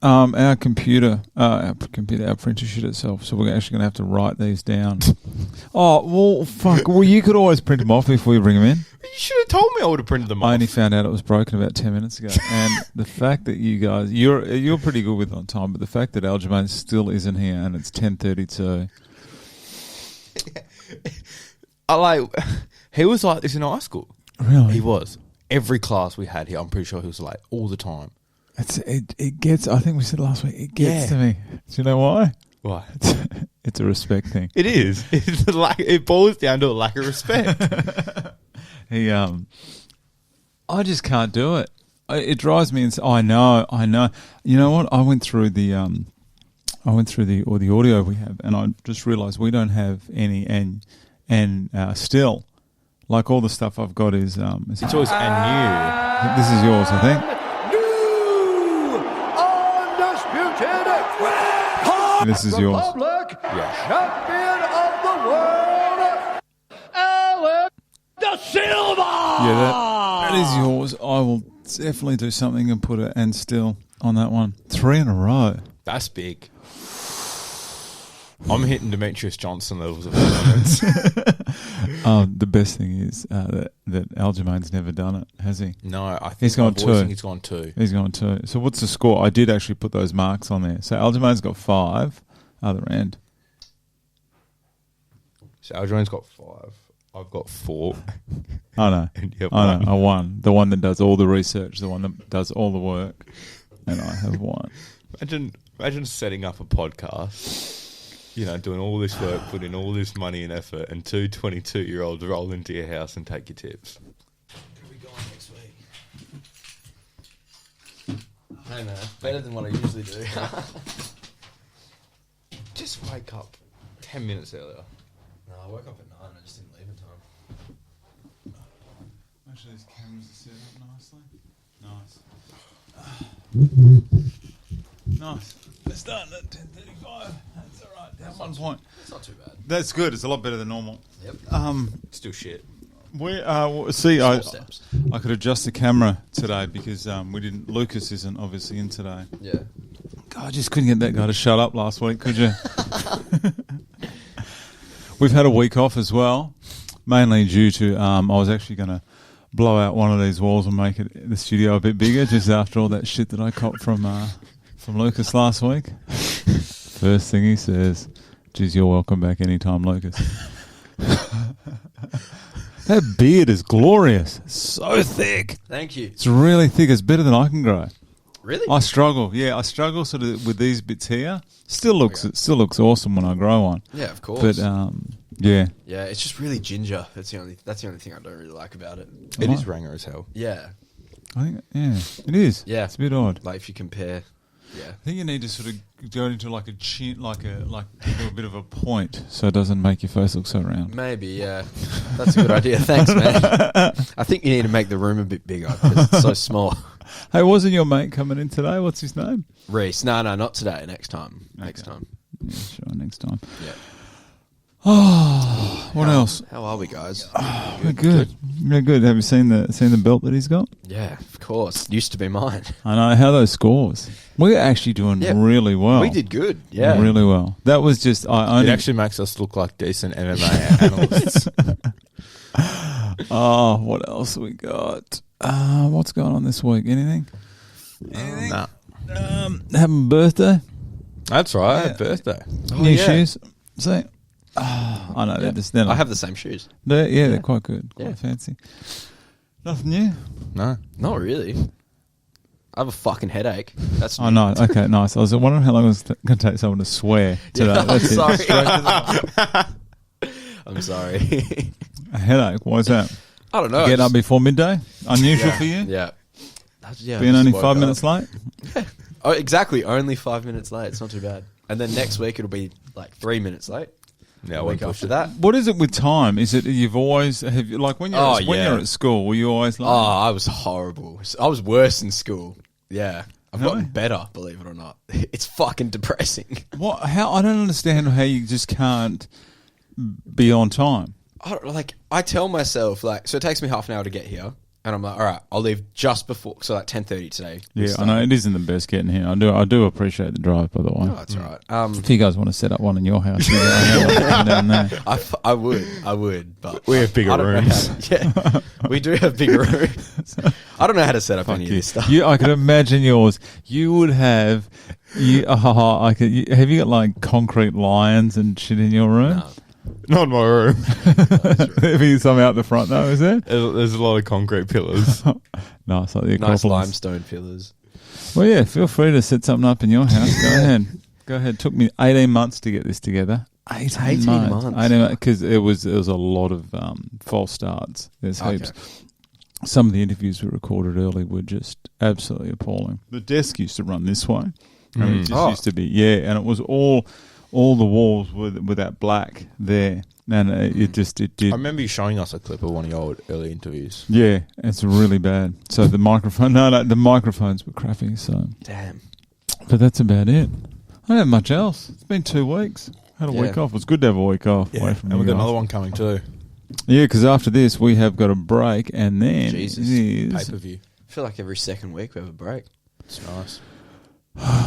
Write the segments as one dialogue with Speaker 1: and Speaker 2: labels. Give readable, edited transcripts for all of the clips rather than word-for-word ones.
Speaker 1: Our printer shit itself, so we're actually going to have to write these down. Oh, well, fuck. Well, you could always print them off before you bring them in.
Speaker 2: You should have told me I would have printed them off.
Speaker 1: I only found out it was broken about 10 minutes ago. And the fact that you guys, you're pretty good with on time, but the fact that Aljamain still isn't here and it's 10:32.
Speaker 2: He was like this in high school.
Speaker 1: Really?
Speaker 2: He was. Every class we had here, I'm pretty sure he was late all the time.
Speaker 1: It gets, I think we said last week, it gets to me. Do you know why?
Speaker 2: Why?
Speaker 1: It's a respect thing.
Speaker 2: It is. It boils down to a lack of respect.
Speaker 1: I just can't do it. It drives me insane. I know. You know what? I went through the audio we have, and I just realised we don't have any, and still, like all the stuff I've got is
Speaker 2: It's always and
Speaker 1: This is yours, I think. This is yours.
Speaker 3: Champion of the world, Alex Da Silva.
Speaker 1: Yeah, that is yours. I will definitely do something and put it and still on that one. 3 in a row.
Speaker 2: That's big. I'm hitting Demetrius Johnson levels of performance.
Speaker 1: The best thing is that Aljamain's never done it, has he?
Speaker 2: No, I think
Speaker 1: he's gone 2.
Speaker 2: He's gone 2.
Speaker 1: He's gone 2. So what's the score? I did actually put those marks on there. So Aljamain's got 5. Other end.
Speaker 2: So Aljamain's got 5. I've got 4.
Speaker 1: I know. I know. I won. The one that does all the research, the one that does all the work, and I have won.
Speaker 2: Imagine setting up a podcast. You know, doing all this work, putting all this money and effort, and 2 22-year-olds roll into your house and take your tips.
Speaker 4: Could we go on next week? Hey man, better than what I usually do.
Speaker 2: Just wake up 10 minutes earlier.
Speaker 4: No, I woke up at 9 and I just didn't leave in time.
Speaker 1: Actually, these cameras are set up nicely. Nice. Nice. They're starting at 10:35. That's all right. That's 1 point.
Speaker 4: It's not too bad.
Speaker 1: That's good. It's a lot better than normal.
Speaker 4: Yep.
Speaker 2: Still shit.
Speaker 1: I could adjust the camera today because we didn't. Lucas isn't obviously in today.
Speaker 4: Yeah.
Speaker 1: God, I just couldn't get that guy to shut up last week, could you? We've had a week off as well, mainly due to I was actually going to blow out one of these walls and make the studio a bit bigger just after all that shit that I copped from Lucas last week. First thing he says, geez, you're welcome back anytime, Lucas. That beard is glorious. It's so thick.
Speaker 4: Thank you.
Speaker 1: It's really thick. It's better than I can grow.
Speaker 4: Really?
Speaker 1: I struggle. Yeah, I struggle sort of with these bits here. It still looks awesome when I grow one.
Speaker 4: Yeah, of course.
Speaker 1: But yeah.
Speaker 4: Yeah, it's just really ginger. That's the only thing I don't really like about it.
Speaker 2: It is ranger as hell.
Speaker 4: Yeah.
Speaker 1: I think it is.
Speaker 4: Yeah.
Speaker 1: It's a bit odd.
Speaker 4: Like if you compare, yeah.
Speaker 1: I think you need to sort of go into like a chin, like give it a bit of a point, so it doesn't make your face look so round.
Speaker 4: Maybe, yeah. That's a good idea. Thanks, man. I think you need to make the room a bit bigger because it's so small.
Speaker 1: Hey, wasn't your mate coming in today? What's his name?
Speaker 4: Reese. No, not today. Next time.
Speaker 1: Okay.
Speaker 4: Next time.
Speaker 1: Yeah, sure. Next time.
Speaker 4: Yeah.
Speaker 1: Oh, what else?
Speaker 4: How are we, guys?
Speaker 1: Oh, we're good. We're good. Have you seen the belt that he's got?
Speaker 4: Yeah, of course. Used to be mine.
Speaker 1: I know. How are those scores? We're actually doing really well.
Speaker 4: We did good. Yeah.
Speaker 1: Really well. That was just...
Speaker 2: It actually makes us look like decent MMA analysts.
Speaker 1: Oh, what else we got? What's going on this week? Anything?
Speaker 2: Nah.
Speaker 1: Having a birthday?
Speaker 2: That's right. Yeah. Birthday.
Speaker 1: New shoes. See? Oh, I know.
Speaker 4: Yeah. I have the same shoes.
Speaker 1: They're quite good. Quite fancy. Nothing new?
Speaker 2: No.
Speaker 4: Not really. I have a fucking headache. That's new.
Speaker 1: Oh, no. Okay, nice. I was wondering how long it was going to take someone to swear today.
Speaker 4: Yeah,
Speaker 1: That's
Speaker 4: sorry. I'm sorry.
Speaker 1: A headache? Why is that?
Speaker 4: I don't know.
Speaker 1: Get up before midday? Unusual for you?
Speaker 4: Yeah.
Speaker 1: Being only 5 minutes late?
Speaker 4: Yeah. Oh, exactly. Only 5 minutes late. It's not too bad. And then next week it'll be like 3 minutes late.
Speaker 2: Yeah,
Speaker 4: a week after that.
Speaker 1: What is it with time? Is it when you're at school, were you always like?
Speaker 4: Oh, I was horrible. I was worse in school. Yeah. I've gotten better, believe it or not. It's fucking depressing.
Speaker 1: What? How? I don't understand how you just can't be on time.
Speaker 4: I tell myself, so it takes me half an hour to get here. And I'm like, all right, I'll leave just before, so like 10:30 today.
Speaker 1: Yeah, I know it isn't the best getting here. I do appreciate the drive, by the way.
Speaker 4: Oh, that's all right.
Speaker 1: If you guys want to set up one in your house, you go down there.
Speaker 4: I would, but
Speaker 2: We have bigger
Speaker 4: I don't know
Speaker 2: rooms.
Speaker 4: yeah, we do have bigger rooms. I don't know how to set up any of this stuff.
Speaker 1: I could imagine yours. You would have. Have you got like concrete lions and shit in your room?
Speaker 4: No.
Speaker 2: Not in my room.
Speaker 1: There'd be some out the front though, is there?
Speaker 2: There's a lot of concrete pillars.
Speaker 1: Nice, like the
Speaker 4: Nice
Speaker 1: Acropolis.
Speaker 4: limestone pillars.
Speaker 1: Well, yeah, feel free to set something up in your house. Go ahead. Go ahead. Took me 18 months to get this together. 18 months. Because it was a lot of false starts. There's heaps. Some of the interviews we recorded early were just absolutely appalling. The desk used to run this way. I mean, it just used to be, and it was all the walls with that black there. And it did.
Speaker 2: I remember you showing us a clip of one of your old early interviews.
Speaker 1: Yeah, it's really bad. So the microphone, the microphones were crappy. So
Speaker 4: Damn.
Speaker 1: but that's about it. I don't have much else. It's been 2 weeks. Had a week off. It was good to have a week off. Away from
Speaker 2: and we've got
Speaker 1: you guys.
Speaker 2: another one coming too.
Speaker 1: Yeah, because after this we have got a break, and then
Speaker 4: Jesus.
Speaker 2: Pay-per-view.
Speaker 4: I feel like every second week we have a break.
Speaker 2: It's nice.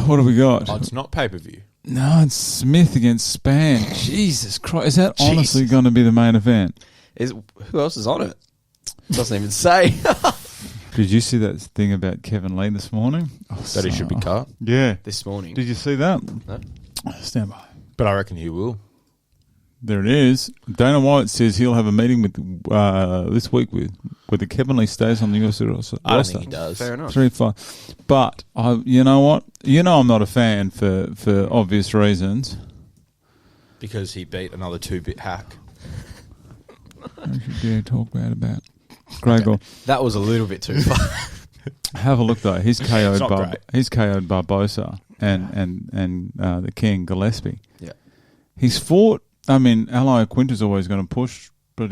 Speaker 1: What have we got?
Speaker 2: Oh, it's not pay-per-view.
Speaker 1: No, it's Smith against Span. Jesus Christ. Is that honestly going to be the main event?
Speaker 4: Who else is on it? Doesn't even say.
Speaker 1: Did you see that thing about Kevin Lee this morning?
Speaker 2: That he should be cut.
Speaker 1: Yeah.
Speaker 4: This morning.
Speaker 1: Did you see that?
Speaker 4: No.
Speaker 1: Stand by.
Speaker 2: But I reckon he will.
Speaker 1: There it is. Dana White says he'll have a meeting with this week with the Kevin Lee stays on the UFC roster.
Speaker 2: I don't think he does.
Speaker 4: Fair enough.
Speaker 1: 3-5. But you know what? You know I'm not a fan for obvious reasons.
Speaker 2: Because he beat another 2-bit hack.
Speaker 1: Don't you dare talk bad about Gregor.
Speaker 4: Okay. That was a little bit too far.
Speaker 1: Have a look though. He's KO'd
Speaker 2: not great.
Speaker 1: He's KO'd Barbosa and the King Gillespie.
Speaker 4: Yeah.
Speaker 1: He's fought. I mean, Ally Quinter's always going to push, but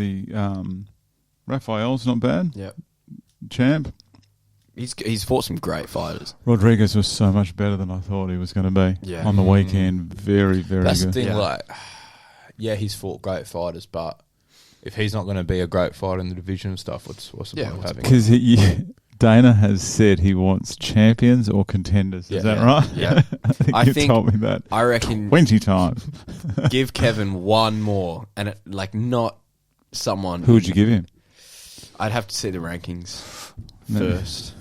Speaker 1: Raphael's not bad.
Speaker 4: Yeah.
Speaker 1: Champ.
Speaker 4: He's fought some great fighters.
Speaker 1: Rodriguez was so much better than I thought he was going to be.
Speaker 4: Yeah.
Speaker 1: On the weekend, very, very
Speaker 2: That's
Speaker 1: good.
Speaker 2: the thing,
Speaker 4: Yeah.
Speaker 2: he's fought great fighters, but if he's not going to be a great fighter in the division and stuff, what's the point of having him?
Speaker 1: Because Dana has said he wants champions or contenders. Is that right?
Speaker 4: Yeah.
Speaker 1: I think you told me that.
Speaker 4: I reckon
Speaker 1: 20 times.
Speaker 4: give Kevin one more, and not someone.
Speaker 1: Who would you give him?
Speaker 4: I'd have to see the rankings
Speaker 1: No.
Speaker 4: first.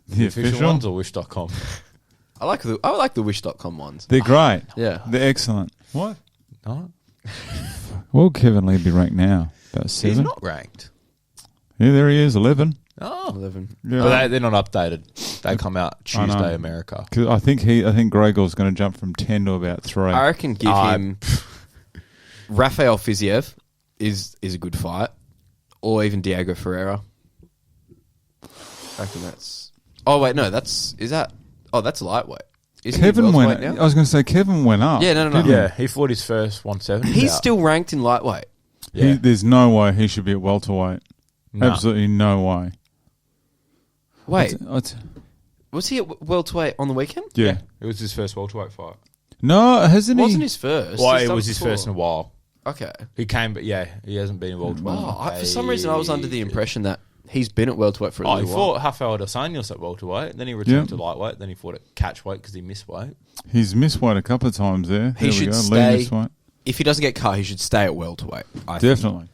Speaker 1: The
Speaker 2: Official ones or wish.com?
Speaker 4: I like the Wish.com ones.
Speaker 1: They're great.
Speaker 4: Yeah.
Speaker 1: They're excellent. What?
Speaker 2: No,
Speaker 1: Well, Kevin Lee be ranked now? About 7?
Speaker 2: he's not ranked.
Speaker 1: Yeah, there he is, 11.
Speaker 2: Oh,
Speaker 4: 11.
Speaker 1: Yeah.
Speaker 2: but they're not updated. They come out
Speaker 1: I know.
Speaker 2: Tuesday, America.
Speaker 1: 'Cause I think Gregor's going to jump from 10 to about 3.
Speaker 4: I reckon give him Rafael Fiziev is a good fight, or even Diego Ferreira. I reckon that's. Oh wait, no, that's lightweight. Isn't
Speaker 1: Kevin
Speaker 4: he
Speaker 1: went.
Speaker 4: welterweight now?
Speaker 1: I was going to say Kevin went up.
Speaker 4: Yeah, no.
Speaker 1: didn't he?
Speaker 2: Yeah, he fought his first 170.
Speaker 4: He's still ranked in lightweight.
Speaker 2: Yeah.
Speaker 1: There's no way he should be at welterweight.
Speaker 2: No.
Speaker 1: Absolutely no way.
Speaker 4: Wait,
Speaker 1: What's-
Speaker 4: was he at welterweight on the weekend?
Speaker 1: yeah.
Speaker 2: It was his first welterweight fight.
Speaker 1: No, hasn't
Speaker 4: It wasn't
Speaker 1: he?
Speaker 4: his first.
Speaker 2: Well,
Speaker 4: He's
Speaker 2: it
Speaker 4: done
Speaker 2: was his
Speaker 4: before.
Speaker 2: first in a while.
Speaker 4: Okay.
Speaker 2: He came, but yeah, he hasn't been in welterweight.
Speaker 4: Oh, for some reason, I was under the impression that he's been at welterweight for a
Speaker 2: Oh,
Speaker 4: little
Speaker 2: he
Speaker 4: while.
Speaker 2: fought Rafael dos Anjos at welterweight, then he returned
Speaker 1: Yeah.
Speaker 2: to lightweight, then he fought at catchweight because he missed weight.
Speaker 1: He's missed weight a couple of times there.
Speaker 4: He
Speaker 1: There we
Speaker 4: should
Speaker 1: go. Lee
Speaker 4: stay-
Speaker 1: missed weight.
Speaker 4: If he doesn't get cut, he should stay at welterweight. I think.
Speaker 1: Definitely.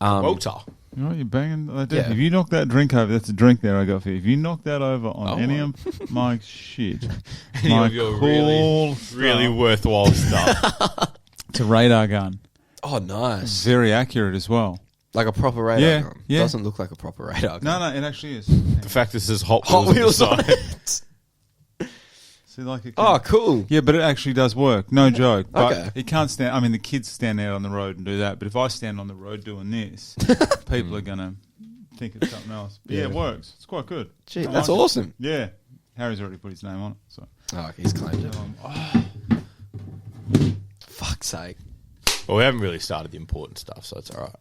Speaker 2: Welter.
Speaker 1: You know what, you're banging.
Speaker 4: Yeah.
Speaker 1: If you knock that drink over, that's a drink there I got for you. If you knock that over on any of my shit,
Speaker 2: Any
Speaker 1: my
Speaker 2: of your
Speaker 1: cool
Speaker 2: really
Speaker 1: stuff,
Speaker 2: worthwhile stuff.
Speaker 1: it's a radar gun.
Speaker 4: Oh, nice.
Speaker 1: Very accurate as well.
Speaker 4: Like a proper radar
Speaker 1: Yeah,
Speaker 4: gun.
Speaker 1: yeah.
Speaker 4: Doesn't look like a proper radar gun.
Speaker 1: No, it actually is.
Speaker 2: The fact this is Hot
Speaker 4: Hot
Speaker 2: Wheels,
Speaker 4: Wheels on it.
Speaker 1: See, like it
Speaker 4: Oh, cool.
Speaker 1: yeah, but it actually does work. No joke. But
Speaker 4: Okay.
Speaker 1: it can't stand. I mean, the kids stand out on the road and do that. But if I stand on the road doing this, people are gonna think it's something else. But yeah, it works. It's quite good.
Speaker 4: Gee,
Speaker 1: I
Speaker 4: that's
Speaker 1: like it.
Speaker 4: awesome.
Speaker 1: Yeah, Harry's already put his name on it. So
Speaker 4: Oh, okay, he's claimed it. Fuck's sake.
Speaker 2: Well, we haven't really started the important stuff, so it's all right.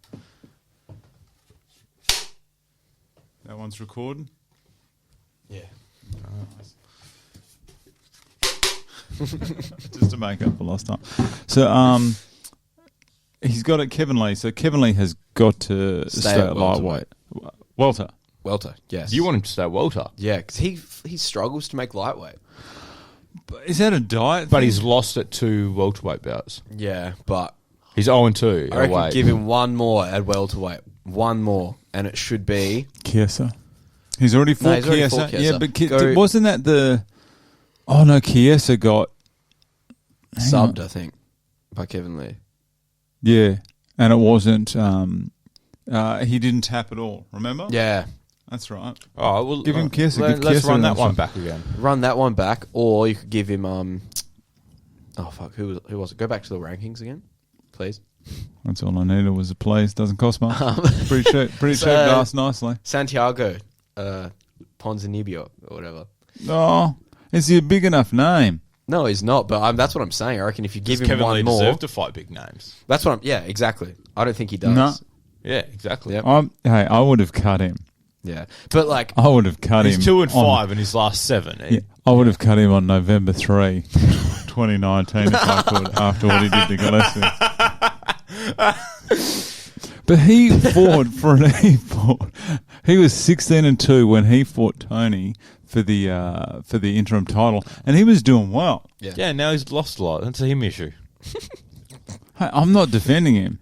Speaker 1: that one's recording.
Speaker 4: Yeah.
Speaker 1: Just to make up for lost time. So, he's got it, Kevin Lee. So Kevin Lee has got to stay at lightweight. Welter.
Speaker 4: Welter, yes.
Speaker 2: You want him to stay welter.
Speaker 4: Yeah, because he struggles to make lightweight.
Speaker 1: Is that a diet?
Speaker 2: But
Speaker 1: thing?
Speaker 2: he's lost it to welterweight bouts.
Speaker 4: Yeah, but
Speaker 2: He's 0-2.
Speaker 4: I reckon
Speaker 2: away.
Speaker 4: give him one more at welterweight. One more, and it should be...
Speaker 1: Chiesa. He's already fought
Speaker 4: he's already
Speaker 1: Chiesa.
Speaker 4: fought Chiesa.
Speaker 1: Yeah, but
Speaker 4: Go-
Speaker 1: wasn't that the... Oh, no, Chiesa got... Hang
Speaker 4: subbed,
Speaker 1: on.
Speaker 4: I think, by Kevin Lee.
Speaker 1: Yeah, and it wasn't... he didn't tap at all, remember?
Speaker 4: Yeah.
Speaker 1: That's right.
Speaker 2: Oh, well,
Speaker 1: Give him Chiesa.
Speaker 2: Let's
Speaker 1: Chiesa
Speaker 2: run that
Speaker 1: another
Speaker 2: one
Speaker 1: shot.
Speaker 2: back again.
Speaker 4: Run that one back, or you could give him... oh, fuck, who was it? Go back to the rankings again, please.
Speaker 1: That's all I needed was a please. Doesn't cost much. Pretty cheap. Pretty cheap. Asked nicely.
Speaker 4: Santiago Ponzinibbio, or whatever.
Speaker 1: Oh, is he a big enough name?
Speaker 4: No, he's not, but that's what I'm saying. I reckon if you give
Speaker 2: Does
Speaker 4: him
Speaker 2: Kevin
Speaker 4: one
Speaker 2: Lee
Speaker 4: more...
Speaker 2: deserve to fight big names?
Speaker 4: That's what I'm... Yeah, exactly. I don't think he does.
Speaker 1: No.
Speaker 2: Yeah, exactly.
Speaker 4: Yep.
Speaker 1: Hey, I would have cut him.
Speaker 4: Yeah. But, like...
Speaker 1: I would have cut him.
Speaker 2: He's 2-5
Speaker 1: on-
Speaker 2: in his last 7.
Speaker 1: Yeah, I would have cut him on November 3, 2019, if I could, after what he did to Gillespie. But he fought he was 16-2 when he fought Tony for the interim title, and he was doing well.
Speaker 2: Yeah, now he's lost a lot. That's a him issue.
Speaker 1: Hey, I'm not defending him.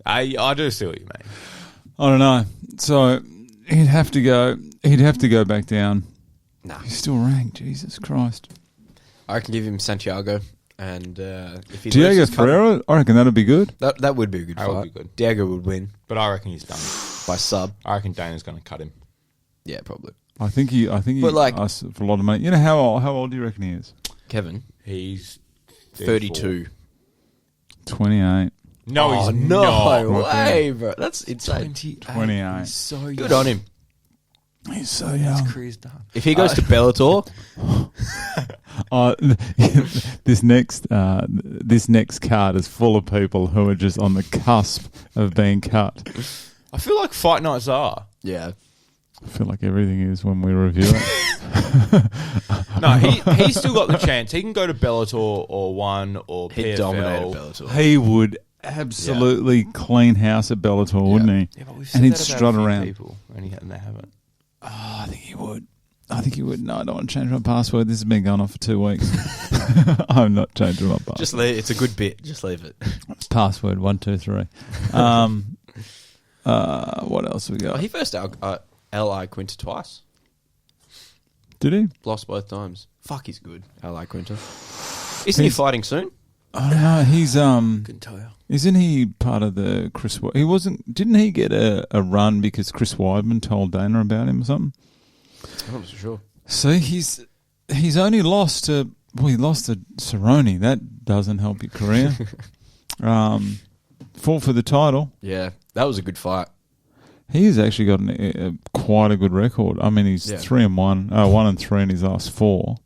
Speaker 2: I do see what you mean.
Speaker 1: I don't know. So he'd have to go back down.
Speaker 4: Nah.
Speaker 1: He's still ranked. Jesus Christ.
Speaker 4: I can give him Santiago, and if he
Speaker 1: Diego
Speaker 4: loses, cut him.
Speaker 1: Ferreira, I reckon that'd be good.
Speaker 4: That would be a good
Speaker 2: That
Speaker 4: fight.
Speaker 2: would be good.
Speaker 4: Diego would win
Speaker 2: But I reckon he's done.
Speaker 4: by sub.
Speaker 2: I reckon Dana's going to cut him.
Speaker 4: Yeah, probably.
Speaker 1: I think he
Speaker 4: But, like-
Speaker 1: asked for a lot of money. You know how old do you reckon he is?
Speaker 4: Kevin,
Speaker 2: He's
Speaker 4: 32.
Speaker 1: 28.
Speaker 2: No,
Speaker 4: Oh,
Speaker 2: he's
Speaker 4: no
Speaker 2: not.
Speaker 4: way, bro. That's insane.
Speaker 1: 28.
Speaker 2: He's so young.
Speaker 4: Good on him.
Speaker 1: He's so young.
Speaker 2: His career's done.
Speaker 4: If he goes to Bellator,
Speaker 1: This next card is full of people who are just on the cusp of being cut.
Speaker 2: I feel like fight nights are.
Speaker 4: yeah.
Speaker 1: I feel like everything is when we review it.
Speaker 2: No, he's still got the chance. He can go to Bellator or One or
Speaker 4: He
Speaker 2: PFL.
Speaker 4: dominated Bellator.
Speaker 1: He would absolutely clean house at Bellator, wouldn't he?
Speaker 2: Yeah, but we've
Speaker 1: And
Speaker 2: said
Speaker 1: he'd
Speaker 2: that about
Speaker 1: strut
Speaker 2: a few
Speaker 1: around.
Speaker 2: people, and they haven't.
Speaker 1: Oh, I think he would. No, I don't want to change my password. This has been going on for 2 weeks. I'm not changing my password.
Speaker 4: Just leave. It's a good bit. Just leave it.
Speaker 1: Password 123. What else have we
Speaker 4: Oh,
Speaker 1: got?
Speaker 4: he first L.I. Quinter twice.
Speaker 1: Did he?
Speaker 4: Lost both times. Fuck, he's good. L.I. Quinter. Isn't he fighting soon?
Speaker 1: I don't know. He's
Speaker 4: Couldn't tell you.
Speaker 1: Isn't he part of the Chris? He wasn't. Didn't he get a run because Chris Weidman told Dana about him or something?
Speaker 4: I'm not so sure.
Speaker 1: See, he's only lost to. Well, he lost to Cerrone. That doesn't help your career. Fought for the title.
Speaker 4: Yeah, that was a good fight.
Speaker 1: He's actually got quite a good record. I mean, he's 3-1, 1-3 in his last 4.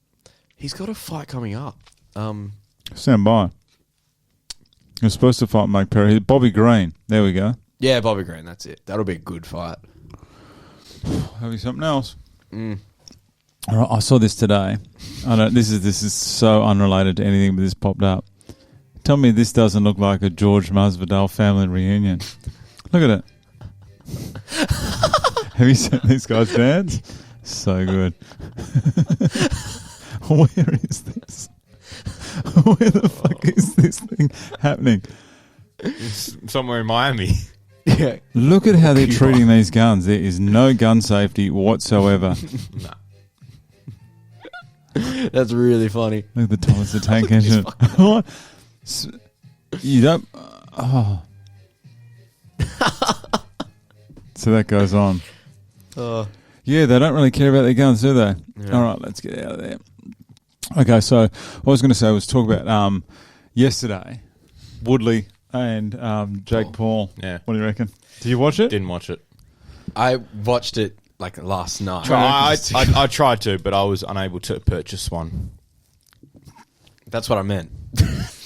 Speaker 4: He's got a fight coming up.
Speaker 1: Stand by. He was supposed to fight Mike Perry. Bobby Green. There we go.
Speaker 4: Yeah, Bobby Green. That's it. That'll be a good fight.
Speaker 1: Have you something else? All right, I saw this today. I don't. This is so unrelated to anything, but this popped up. Tell me this doesn't look like a George Masvidal family reunion. Look at it. Have you seen these guys dance? So good. Where is this? Where the fuck is this thing happening?
Speaker 2: It's somewhere in Miami.
Speaker 4: Yeah.
Speaker 1: Look at how they're treating these guns. There is no gun safety whatsoever.
Speaker 4: That's really funny.
Speaker 1: Look at the Thomas the Tank Engine. What? You don't. Oh. So that goes on. Yeah, they don't really care about their guns, do they?
Speaker 4: Yeah.
Speaker 1: All right, let's get out of there. Okay, so what I was going to say was talk about yesterday, Woodley and Jake Paul.
Speaker 2: Yeah.
Speaker 1: What do you reckon? Did you watch it?
Speaker 2: Didn't watch it.
Speaker 4: I watched it like last night.
Speaker 2: I tried to, but I was unable to purchase one.
Speaker 4: That's what I meant.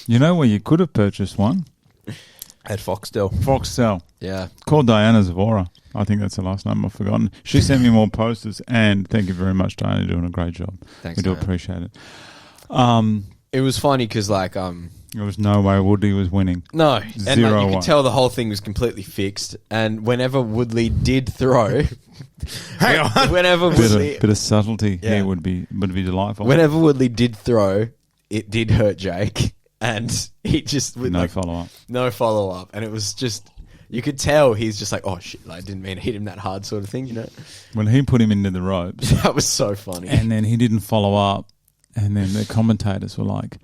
Speaker 1: You know where you could have purchased one?
Speaker 2: At Foxtel.
Speaker 1: Foxtel.
Speaker 4: Yeah.
Speaker 1: Call Diana Zavora. I think that's the last name I've forgotten. She sent me more posters, and thank you very much, Diana. You're doing a great job.
Speaker 4: Thanks,
Speaker 1: We do
Speaker 4: Diana.
Speaker 1: appreciate it.
Speaker 4: It was funny because, like,
Speaker 1: There was no way Woodley was winning.
Speaker 4: no, and like, you
Speaker 1: 0-1.
Speaker 4: could tell the whole thing was completely fixed. And whenever Woodley did throw,
Speaker 2: Hang on.
Speaker 4: whenever Woodley,
Speaker 1: Bit of subtlety
Speaker 4: Yeah.
Speaker 1: here would be delightful.
Speaker 4: whenever Woodley did throw, it did hurt Jake, and he just with
Speaker 1: no
Speaker 4: like
Speaker 1: follow up.
Speaker 4: no follow up, and it was just you could tell he's just like, oh shit, like, I didn't mean to hit him that hard, sort of thing, you know.
Speaker 1: When he put him into the ropes,
Speaker 4: That was so funny.
Speaker 1: and then he didn't follow up, and then the commentators were like,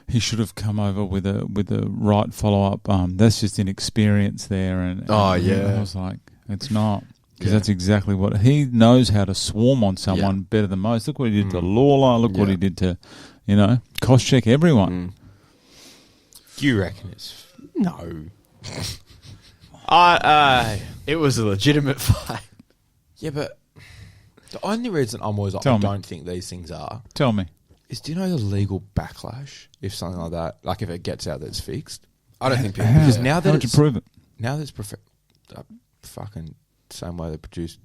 Speaker 1: he should have come over with a right follow up. That's just inexperience there, and I was like, it's not. Because that's exactly what he knows, how to swarm on someone better than most. Look what he did to Lawler. Look what he did to, cost check everyone.
Speaker 2: Do you reckon it's no?
Speaker 4: It was a legitimate fight.
Speaker 2: Yeah, but the only reason I'm always like,
Speaker 1: Tell
Speaker 2: I
Speaker 1: me.
Speaker 2: don't think these things are
Speaker 1: Tell me.
Speaker 2: is, do you know the legal backlash if something like that, like if it gets out that it's fixed?
Speaker 4: I don't think people
Speaker 2: Because now that
Speaker 1: How'd you
Speaker 2: it's
Speaker 1: prove it?
Speaker 2: now that it's fucking same way they produce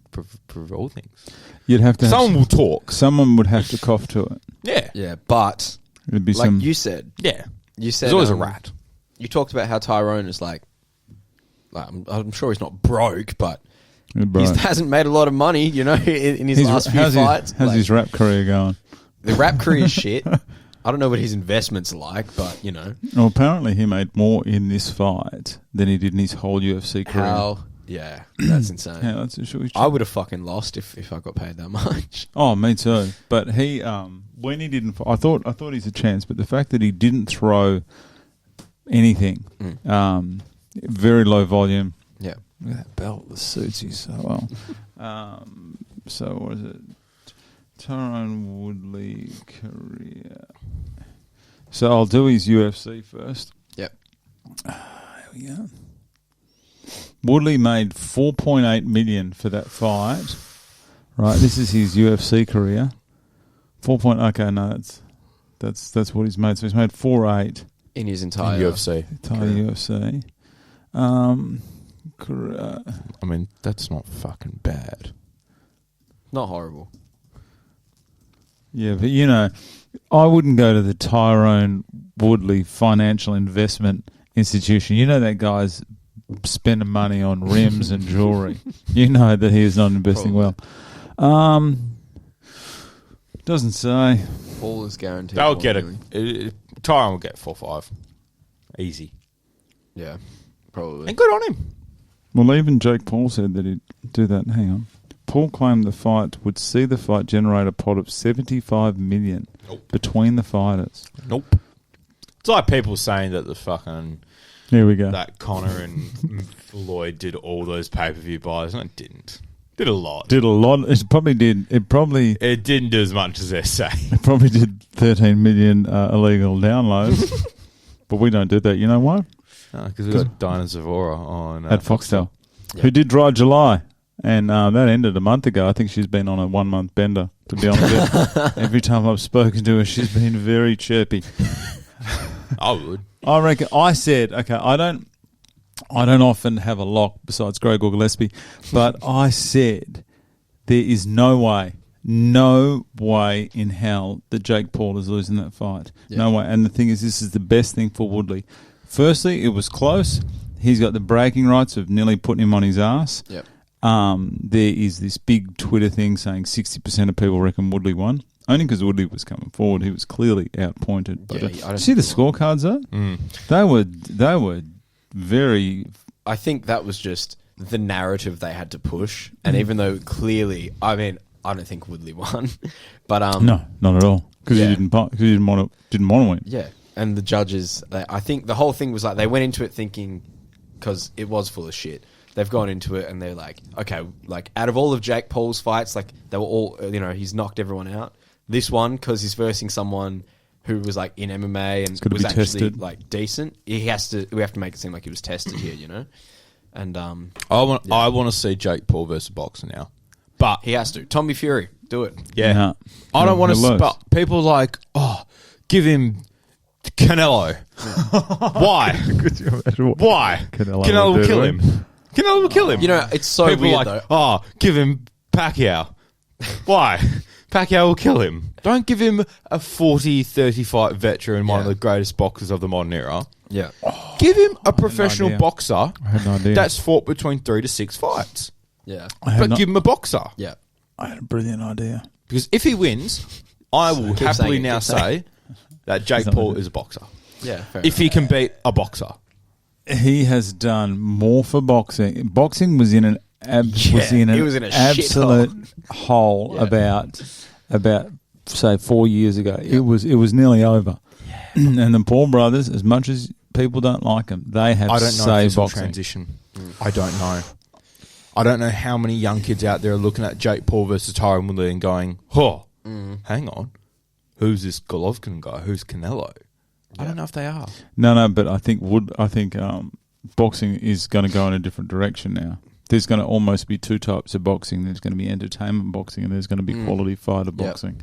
Speaker 2: all things.
Speaker 1: You'd have to.
Speaker 2: Someone will talk.
Speaker 1: Someone would have to cough to it.
Speaker 2: Yeah,
Speaker 4: Yeah, but
Speaker 1: It'd be
Speaker 4: like
Speaker 1: some.
Speaker 4: you said,
Speaker 2: yeah.
Speaker 4: said
Speaker 2: There's always a rat.
Speaker 4: You talked about how Tyrone is like I'm sure he's not broke, but he hasn't made a lot of money, in his last few fights.
Speaker 1: How's his rap career going?
Speaker 4: The rap career is shit. I don't know what his investments are like, but
Speaker 1: Well, apparently he made more in this fight than he did in his whole UFC career.
Speaker 4: Yeah, that's insane.
Speaker 1: Yeah, that's sure.
Speaker 4: I would have fucking lost if I got paid that much.
Speaker 1: Oh, me too. But he, when he didn't, I thought he's a chance. But the fact that he didn't throw anything, very low volume.
Speaker 4: Yeah.
Speaker 1: Look at that belt that suits you so well. So what is it? Tyrone Woodley career. So I'll do his UFC first.
Speaker 4: Yep.
Speaker 1: Here we go. Woodley made $4.8 million for that fight. Right, this is his UFC career. Okay, no, that's what he's made. So he's made 4.8
Speaker 4: In his entire
Speaker 2: UFC.
Speaker 1: UFC.
Speaker 2: I mean, that's not fucking bad.
Speaker 4: Not horrible.
Speaker 1: Yeah, but I wouldn't go to the Tyrone Woodley Financial Investment Institution. You know that guy's spending money on rims and jewellery. You know that he is not investing well. Doesn't say.
Speaker 4: All is guaranteed.
Speaker 2: They'll get it. Tyrone will get 4-5. Easy.
Speaker 4: Yeah, probably.
Speaker 2: And good on him.
Speaker 1: Well, even Jake Paul said that he'd do that. Hang on. Paul claimed the fight would see the fight generate a pot of $75 million between the fighters.
Speaker 2: Nope. It's like people saying that the fucking
Speaker 1: Here we go.
Speaker 2: that Connor and Floyd did all those pay-per-view buys, and it didn't. Did a lot.
Speaker 1: Did a lot. It probably
Speaker 2: It didn't do as much as they're saying.
Speaker 1: It probably did 13 million illegal downloads. But we don't do that. You know why?
Speaker 2: Because we got Dinah Zavora on
Speaker 1: At Foxtel.
Speaker 4: Yeah.
Speaker 1: Who did Dry July. And that ended a month ago. I think she's been on a 1 month bender, to be honest. Every time I've spoken to her, she's been very chirpy.
Speaker 2: I would.
Speaker 1: I reckon I said, okay, I don't often have a lock besides Greg or Gillespie, but I said there is no way in hell that Jake Paul is losing that fight.
Speaker 4: Yeah.
Speaker 1: No way. And the thing is, this is the best thing for Woodley. Firstly, it was close. He's got the bragging rights of nearly putting him on his ass.
Speaker 4: Yep.
Speaker 1: There is this big Twitter thing saying 60% of people reckon Woodley won. Only because Woodley was coming forward. He was clearly outpointed. But,
Speaker 4: Yeah, I don't
Speaker 1: see the
Speaker 4: think he won.
Speaker 1: scorecards though? They were very...
Speaker 4: I think that was just the narrative they had to push. And even though clearly, I mean, I don't think Woodley won. But
Speaker 1: No, not at all. Because
Speaker 4: Yeah.
Speaker 1: he didn't want to win.
Speaker 4: yeah. And the judges, I think the whole thing was like they went into it thinking, because it was full of shit. They've gone into it and they're like, okay, like out of all of Jake Paul's fights, like they were all, he's knocked everyone out. This one, because he's versing someone who was like in MMA and
Speaker 1: gotta
Speaker 4: was
Speaker 1: be
Speaker 4: actually
Speaker 1: tested.
Speaker 4: like decent. We have to make it seem like he was tested here, And
Speaker 2: I want to see Jake Paul versus boxer now. But
Speaker 4: he has to. Tommy Fury, do it.
Speaker 2: yeah,
Speaker 1: No.
Speaker 2: I don't want to.
Speaker 1: He'll lose.
Speaker 2: But people are like, give him Canelo. Why? Why? Canelo will kill him. Canelo will kill him.
Speaker 4: It's so
Speaker 2: People
Speaker 4: weird
Speaker 2: are like,
Speaker 4: though.
Speaker 2: give him Pacquiao. Why? Pacquiao will kill him. Don't give him a 40, 30 fight veteran, one of the greatest boxers of the modern era.
Speaker 4: Yeah.
Speaker 2: Give him a professional boxer
Speaker 1: I had no idea.
Speaker 2: that's fought between 3 to 6 fights.
Speaker 4: Yeah.
Speaker 2: But give him a boxer.
Speaker 4: Yeah.
Speaker 1: I had a brilliant idea.
Speaker 2: Because if he wins, I will
Speaker 4: Keep
Speaker 2: happily
Speaker 4: saying it,
Speaker 2: now
Speaker 4: keep saying
Speaker 2: say that Jake Paul is a boxer.
Speaker 4: Yeah. Fair
Speaker 2: If he can beat a boxer.
Speaker 1: He has done more for boxing. Boxing was in an
Speaker 4: he was in a
Speaker 1: absolute hole about say 4 years ago. It was nearly over. And the Paul brothers, as much as people don't like them, they have
Speaker 2: I don't know if
Speaker 1: saved
Speaker 2: this will
Speaker 1: boxing.
Speaker 2: transition. I don't know. I don't know how many young kids out there are looking at Jake Paul versus Tyrone Woodley and going, hang on. Who's this Golovkin guy? Who's Canelo? I don't know if they are.
Speaker 1: No, but I think boxing is going to go in a different direction now. There's going to almost be two types of boxing. There's going to be entertainment boxing and there's going to be quality fighter boxing.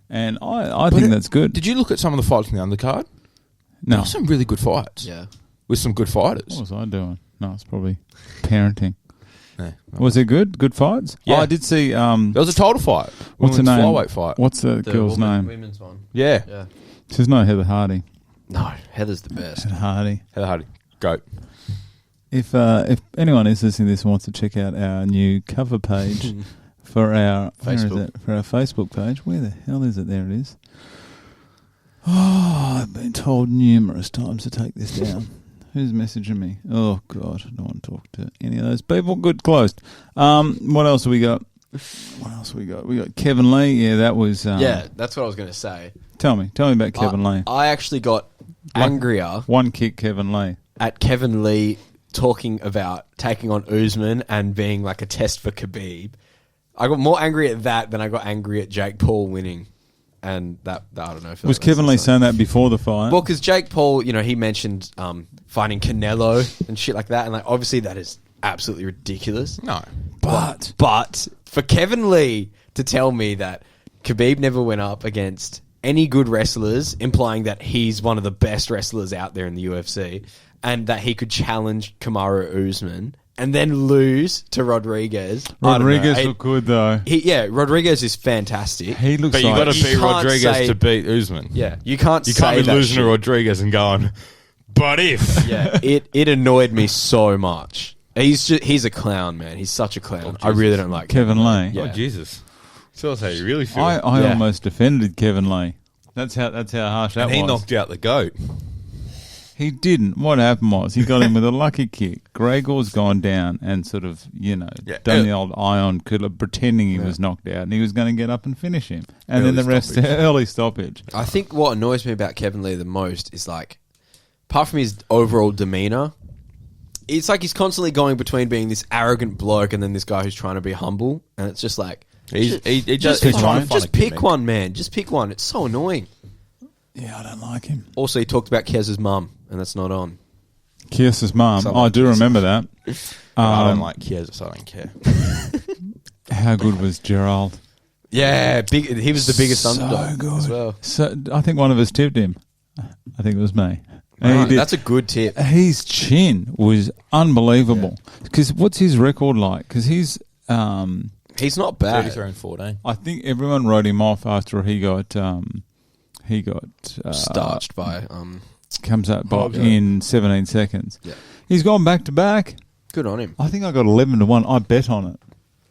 Speaker 1: And I think that's good.
Speaker 2: Did you look at some of the fights in the undercard?
Speaker 1: No.
Speaker 2: There were some really good fights.
Speaker 4: Yeah.
Speaker 2: With some good fighters.
Speaker 1: What was I doing? No, it's probably parenting.
Speaker 2: Yeah.
Speaker 1: Was it good? Good fights?
Speaker 2: Yeah.
Speaker 1: Oh, I did see...
Speaker 2: There was a title fight.
Speaker 1: what's the
Speaker 2: Women's
Speaker 1: name?
Speaker 2: flyweight fight.
Speaker 1: What's the girl's name?
Speaker 4: Women's one.
Speaker 2: Yeah.
Speaker 4: Yeah.
Speaker 1: There's no Heather Hardy.
Speaker 4: No, Heather's the best.
Speaker 1: Heather Hardy.
Speaker 2: Heather Hardy. Goat.
Speaker 1: If anyone is listening to this and wants to check out our new cover page for our
Speaker 4: Facebook.
Speaker 1: For our Facebook page, where the hell is it? There it is. Oh, I've been told numerous times to take this down. Who's messaging me? Oh God, I don't want to talk to any of those people. Good, closed. What else have we got? We got Kevin Lee. Yeah, that was.
Speaker 4: Yeah, that's what I was going to say.
Speaker 1: Tell me about Kevin Lee.
Speaker 4: I actually got angrier
Speaker 1: One kick, Kevin Lee.
Speaker 4: at Kevin Lee talking about taking on Usman and being like a test for Khabib. I got more angry at that than I got angry at Jake Paul winning. And that I don't know. If
Speaker 1: Was Kevin Lee saying that before the fight?
Speaker 4: Well, because Jake Paul, he mentioned fighting Canelo and shit like that. And like, obviously that is absolutely ridiculous.
Speaker 2: No.
Speaker 4: But for Kevin Lee to tell me that Khabib never went up against any good wrestlers, implying that he's one of the best wrestlers out there in the UFC, and that he could challenge Kamaru Usman and then lose to Rodriguez.
Speaker 1: Rodriguez looked good though.
Speaker 4: Rodriguez is fantastic.
Speaker 1: He looks
Speaker 2: But you
Speaker 1: like...
Speaker 2: got to beat Rodriguez to beat Usman.
Speaker 4: Yeah, you can't
Speaker 2: You
Speaker 4: say
Speaker 2: can't be
Speaker 4: that
Speaker 2: losing
Speaker 4: shit.
Speaker 2: to Rodriguez and going, but if.
Speaker 4: Yeah, it annoyed me so much. He's a clown, man. He's such a clown. I really don't like
Speaker 1: Kevin Lee.
Speaker 4: Yeah.
Speaker 2: Oh, Jesus. So that's how you really feel.
Speaker 1: I almost defended Kevin Lee. That's how harsh that
Speaker 2: and he
Speaker 1: was.
Speaker 2: knocked out the GOAT.
Speaker 1: He didn't. What happened was he got him with a lucky kick. Gregor's gone down and sort of, done the old ion killer, pretending he was knocked out, and he was going to get up and finish him. And then the rest, early stoppage.
Speaker 4: I think what annoys me about Kevin Lee the most is like, apart from his overall demeanor, it's like he's constantly going between being this arrogant bloke and then this guy who's trying to be humble, and it's just like,
Speaker 2: He's
Speaker 4: just
Speaker 2: trying to find a
Speaker 4: pick
Speaker 2: gimmick.
Speaker 4: one, man. Just pick one. It's so annoying.
Speaker 1: Yeah, I don't like him.
Speaker 4: Also, he talked about Kez's mum, and that's not on.
Speaker 1: Kiers's mum.
Speaker 4: Something
Speaker 1: I do
Speaker 4: Kiers.
Speaker 1: remember that.
Speaker 2: I don't like Kiers, so I don't care.
Speaker 1: How good was Gerald?
Speaker 4: Yeah, he was the biggest
Speaker 1: So
Speaker 4: underdog
Speaker 1: good.
Speaker 4: as well.
Speaker 1: So I think one of us tipped him. I think it was me. And he
Speaker 4: Right,
Speaker 1: did.
Speaker 4: that's a good tip.
Speaker 1: His chin was unbelievable. Because what's his record like? Because he's...
Speaker 4: He's not bad.
Speaker 2: 33 and 14.
Speaker 1: I think everyone wrote him off after he got
Speaker 4: Starched by
Speaker 1: comes out in 17 seconds.
Speaker 4: Yeah.
Speaker 1: He's gone back to back.
Speaker 4: Good on him.
Speaker 1: I think I got 11-1. I bet on it.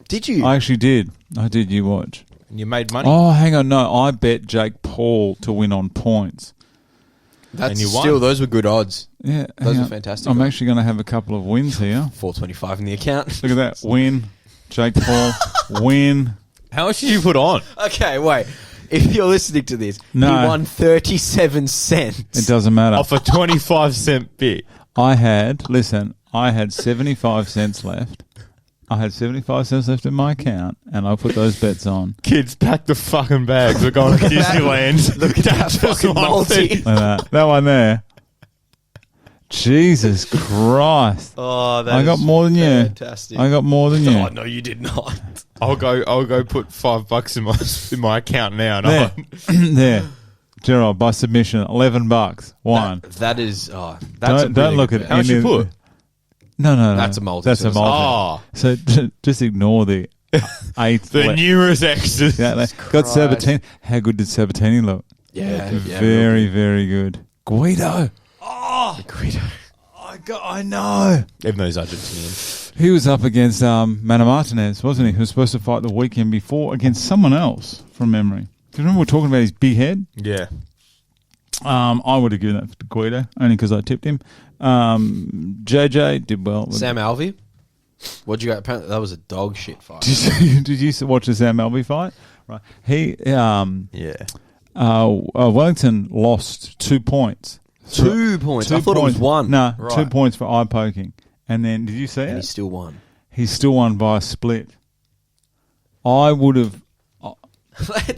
Speaker 4: Did you?
Speaker 1: I actually did. I did. You watch.
Speaker 2: And you made money.
Speaker 1: Oh, hang on. No, I bet Jake Paul to win on points.
Speaker 4: That's
Speaker 2: and you won.
Speaker 4: still, those were good odds.
Speaker 1: Yeah,
Speaker 4: Those
Speaker 1: hang
Speaker 4: are
Speaker 1: on.
Speaker 4: fantastic
Speaker 1: I'm
Speaker 4: odds.
Speaker 1: actually going to have a couple of wins here.
Speaker 4: 425 in the account.
Speaker 1: Look at that. Win. Jake Paul. Win.
Speaker 2: How much did you put on?
Speaker 4: Okay, wait. If you're listening to this,
Speaker 1: No.
Speaker 4: he won 37 cents.
Speaker 1: It doesn't matter.
Speaker 2: Off a 25-cent bit.
Speaker 1: I had 75 cents left. I had 75 cents left in my account, and I put those bets on.
Speaker 2: Kids, pack the fucking bags. We're going to Disneyland.
Speaker 4: Look at that fucking multi.
Speaker 1: Like that one there. Jesus Christ.
Speaker 4: Oh,
Speaker 1: I got more than you.
Speaker 4: fantastic.
Speaker 1: I got more than you.
Speaker 4: Oh, no, you did not.
Speaker 2: I'll go put $5 in my account now. And
Speaker 1: There. There. Gerald, by submission, $11. One.
Speaker 4: That is... Oh, that's
Speaker 1: Don't look at
Speaker 2: How much you put?
Speaker 1: No.
Speaker 4: That's a multi.
Speaker 1: That's a multi.
Speaker 2: Oh.
Speaker 1: So just ignore the eighth.
Speaker 2: The numerous X's.
Speaker 1: Yeah, got Sabatini. How good did Sabatini look?
Speaker 4: Yeah.
Speaker 1: Very, very good. Guido.
Speaker 4: Guido.
Speaker 1: I know.
Speaker 2: Even though he's Argentinian.
Speaker 1: He was up against Mana Martinez, wasn't he? Who was supposed to fight the weekend before against someone else from memory. Do you remember we were talking about his big head?
Speaker 2: Yeah.
Speaker 1: I would have given that to Guido, only because I tipped him. JJ did well.
Speaker 4: Sam Alvey? What'd you go? Apparently that was a dog shit fight.
Speaker 1: Did you watch the Sam Alvey fight? Right. He Wellington lost 2 points.
Speaker 4: 2 points. I thought it was one.
Speaker 1: No,
Speaker 4: right.
Speaker 1: 2 points for eye poking. And then, did you see it?
Speaker 4: And he still won.
Speaker 1: He still won by a split. I would have.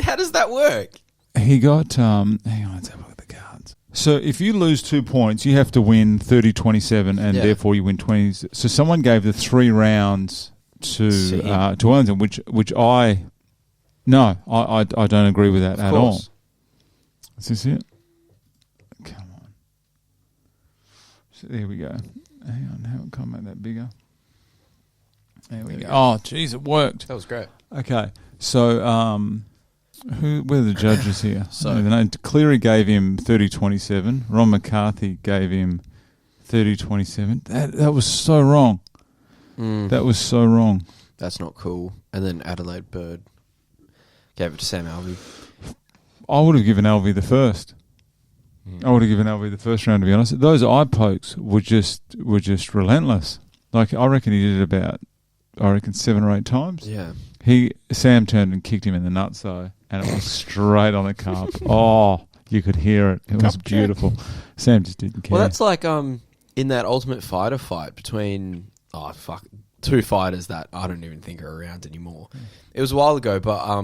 Speaker 4: How does that work?
Speaker 1: He got. Hang on, let's have a look at the cards. So if you lose 2 points, you have to win 30-27, and therefore you win 20. So someone gave the 3 rounds to Wellington, which I don't agree with that at all. Is this it? Come on. So there we go. Hang on, how can I make that bigger? There we go. Oh, geez, it worked.
Speaker 4: That was great.
Speaker 1: Okay, so where are the judges here?
Speaker 4: So
Speaker 1: Cleary gave him 30-27. Ron McCarthy gave him 30-27. That was so wrong. That was so wrong.
Speaker 4: That's not cool. And then Adelaide Bird gave it to Sam Alvey.
Speaker 1: I would have given Alvey the first. I would have given Alvey the first round, to be honest. Those eye pokes were just relentless. Like, I reckon he did it about 7 or 8 times.
Speaker 4: Yeah.
Speaker 1: Sam turned and kicked him in the nuts though, and it was straight on the cup. Oh, you could hear it. It was beautiful. Sam just didn't care.
Speaker 4: Well, that's like in that Ultimate Fighter fight between two fighters that I don't even think are around anymore. It was a while ago, but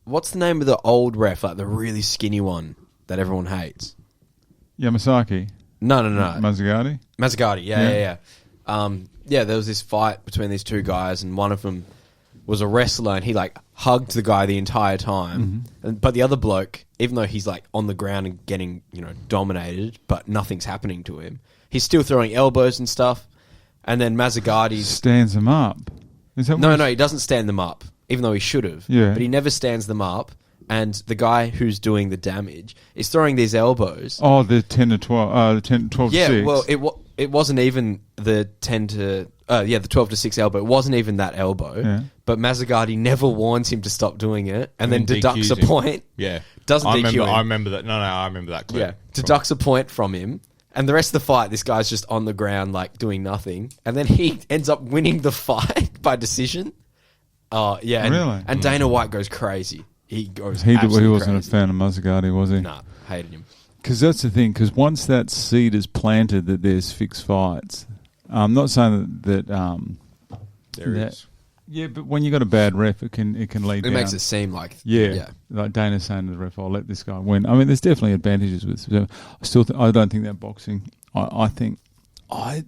Speaker 4: what's the name of the old ref, like the really skinny one that everyone hates?
Speaker 1: Yamasaki.
Speaker 4: No.
Speaker 1: Mazzagatti.
Speaker 4: Mazzagatti, yeah. There was this fight between these two guys, and one of them was a wrestler, and he like hugged the guy the entire time. But the other bloke, even though he's like on the ground and getting dominated, but nothing's happening to him, he's still throwing elbows and stuff. And then Mazzagatti
Speaker 1: stands them up. Is that
Speaker 4: no, he doesn't stand them up, even though he should have.
Speaker 1: Yeah,
Speaker 4: but he never stands them up. And the guy who's doing the damage is throwing these elbows.
Speaker 1: Oh, the 10 to 12, the 10, 12 to 6.
Speaker 4: Yeah, well, it wasn't even the 10 to... the 12 to 6 elbow. It wasn't even that elbow. Yeah. But Mazzagatti never warns him to stop doing it and then deducts a point.
Speaker 2: Yeah.
Speaker 4: Doesn't DQ him.
Speaker 2: I remember that. No, I remember that clip.
Speaker 4: Yeah. Deducts a point from him. And the rest of the fight, this guy's just on the ground, like, doing nothing. And then he ends up winning the fight by decision. Oh, yeah.
Speaker 1: Really?
Speaker 4: And Dana White goes crazy. He goes
Speaker 1: He wasn't
Speaker 4: crazy.
Speaker 1: a fan of Mazzagatti, was he?
Speaker 4: Nah, hated him.
Speaker 1: Because that's the thing. Because once that seed is planted that there's fixed fights, I'm not saying that
Speaker 2: there is.
Speaker 1: Yeah, but when you got a bad ref, it can lead.
Speaker 4: It makes it seem like
Speaker 1: like Dana's saying to the ref, "I'll let this guy win." I mean, there's definitely advantages with. So I don't think that boxing. I think I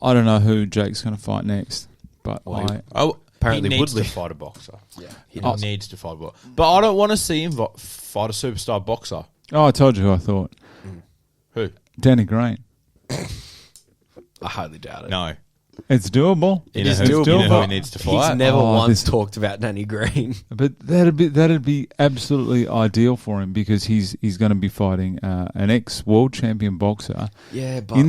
Speaker 1: don't know who Jake's going to fight next, but
Speaker 4: apparently
Speaker 2: he needs
Speaker 4: Woodley
Speaker 2: to fight a boxer.
Speaker 4: Yeah,
Speaker 2: he needs to fight a boxer. But I don't want to see him fight a superstar boxer.
Speaker 1: Oh, I told you who I thought.
Speaker 2: Who?
Speaker 1: Danny Green.
Speaker 4: I highly doubt it.
Speaker 1: No. It's doable.
Speaker 2: It is doable. You know who he needs to fight?
Speaker 4: He's never once talked about Danny Green.
Speaker 1: But that'd be absolutely ideal for him because he's going to be fighting an ex-world champion boxer.
Speaker 4: Yeah, but
Speaker 1: in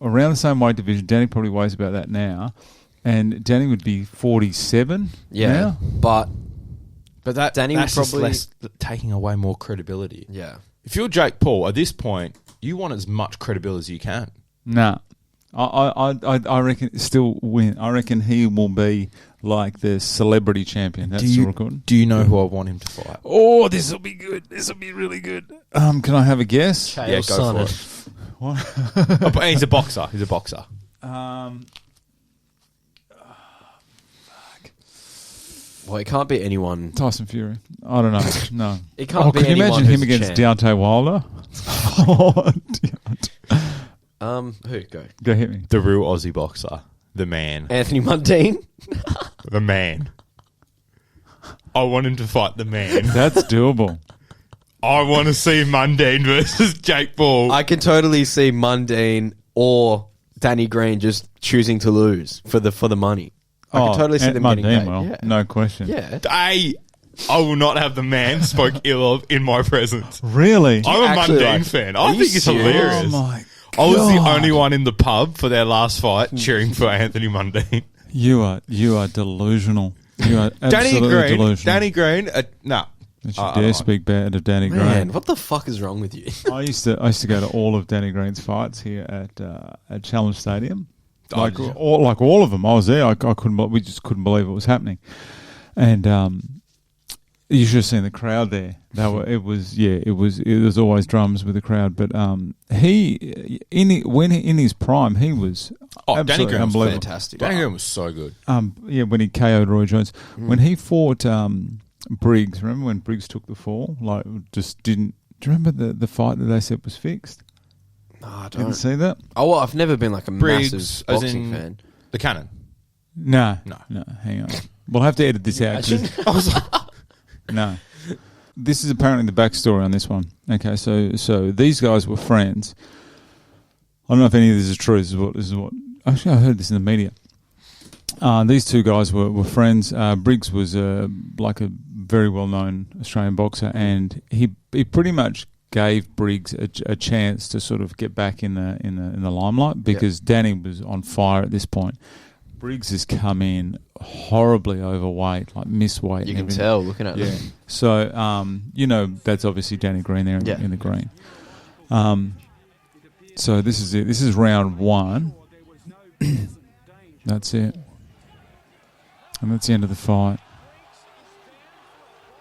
Speaker 1: around the same weight division. Danny probably weighs about that now, and Danny would be 47.
Speaker 4: Yeah,
Speaker 1: now.
Speaker 2: but that
Speaker 4: Danny
Speaker 2: that's
Speaker 4: would probably
Speaker 2: just taking away more credibility.
Speaker 4: Yeah,
Speaker 2: if you're Jake Paul at this point, you want as much credibility as you can.
Speaker 1: Nah. I reckon still win. I reckon he will be like the celebrity champion. That's the record.
Speaker 2: Do you know who I want him to fight?
Speaker 1: Oh, this will be good. This will be really good. Can I have a guess?
Speaker 2: Yeah, go for it.
Speaker 1: What?
Speaker 2: He's a boxer. He's a boxer.
Speaker 4: Well, it can't be anyone.
Speaker 1: Tyson Fury. I don't know. No.
Speaker 4: It can't be
Speaker 1: can you
Speaker 4: anyone
Speaker 1: imagine him
Speaker 4: who's
Speaker 1: against
Speaker 4: champ.
Speaker 1: Deontay Wilder?
Speaker 4: Who? Go.
Speaker 1: Go hit me.
Speaker 2: The real Aussie boxer. The man.
Speaker 4: Anthony Mundine.
Speaker 2: The man. I want him to fight the man.
Speaker 1: That's doable.
Speaker 2: I want to see Mundine versus Jake Paul.
Speaker 4: I can totally see Mundine or Danny Green just choosing to lose for the money. I can totally see them getting
Speaker 1: Mundine
Speaker 4: paid.
Speaker 1: will,
Speaker 4: Yeah.
Speaker 1: no question.
Speaker 4: Yeah.
Speaker 2: I will not have the man spoke ill of in my presence.
Speaker 1: Really?
Speaker 2: I'm a
Speaker 4: actually
Speaker 2: Mundine
Speaker 4: like-
Speaker 2: fan.
Speaker 4: Are
Speaker 2: I
Speaker 4: you
Speaker 2: think it's
Speaker 4: serious?
Speaker 2: hilarious.
Speaker 1: Oh my
Speaker 2: I was the
Speaker 1: God.
Speaker 2: only one in the pub for their last fight cheering for Anthony Mundine.
Speaker 1: You are delusional. You are absolutely delusional.
Speaker 2: Danny Green, no.
Speaker 1: Don't you dare speak bad of Danny
Speaker 4: Man,
Speaker 1: Green.
Speaker 4: what the fuck is wrong with you?
Speaker 1: I used to go to all of Danny Green's fights here at Challenge Stadium. Like
Speaker 2: did you?
Speaker 1: all of them. I was there. I couldn't. We just couldn't believe it was happening. And you should have seen the crowd there. It was always drums with the crowd. But in his prime, he was
Speaker 2: Danny
Speaker 1: absolutely
Speaker 2: Green was
Speaker 1: unbelievable.
Speaker 4: Fantastic.
Speaker 2: Danny Green was so good.
Speaker 1: When he KO'd Roy Jones, when he fought Briggs. Remember when Briggs took the fall? Like, just didn't. Do you remember the fight that they said was fixed?
Speaker 4: No, I
Speaker 1: Didn't
Speaker 4: don't.
Speaker 1: see that?
Speaker 4: Oh, well, I've never been like a
Speaker 2: Briggs,
Speaker 4: massive
Speaker 2: as
Speaker 4: boxing
Speaker 2: in-
Speaker 4: fan.
Speaker 2: The Cannon.
Speaker 1: No.
Speaker 2: No.
Speaker 1: Hang on. We'll have to edit this out. 'Cause-
Speaker 2: I was like,
Speaker 1: No. This is apparently the backstory on this one. Okay, so these guys were friends. I don't know if any of this is true. This is what. Actually, I heard this in the media. These two guys were friends. Briggs was like a very well-known Australian boxer, and he pretty much gave Briggs a chance to sort of get back in the limelight because Danny was on fire at this point. Briggs has come in horribly overweight, like misweight.
Speaker 4: You
Speaker 1: and
Speaker 4: can
Speaker 1: everything.
Speaker 4: tell looking at
Speaker 1: Yeah.
Speaker 4: them.
Speaker 1: So, that's obviously Danny Green there in the green. So this is it. This is round one. That's it. And that's the end of the fight.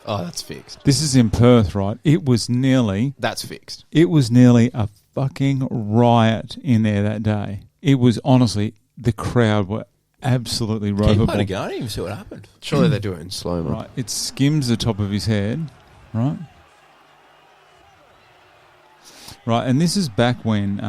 Speaker 4: Oh, that's fixed.
Speaker 1: This is in Perth, right? It was nearly a fucking riot in there that day. It was honestly, the crowd were absolutely
Speaker 2: keep playing
Speaker 1: ropeable.
Speaker 2: again. I didn't even see what happened.
Speaker 4: Surely they do it in slow mo.
Speaker 1: Right, it skims the top of his head, right? Right, and this is back when,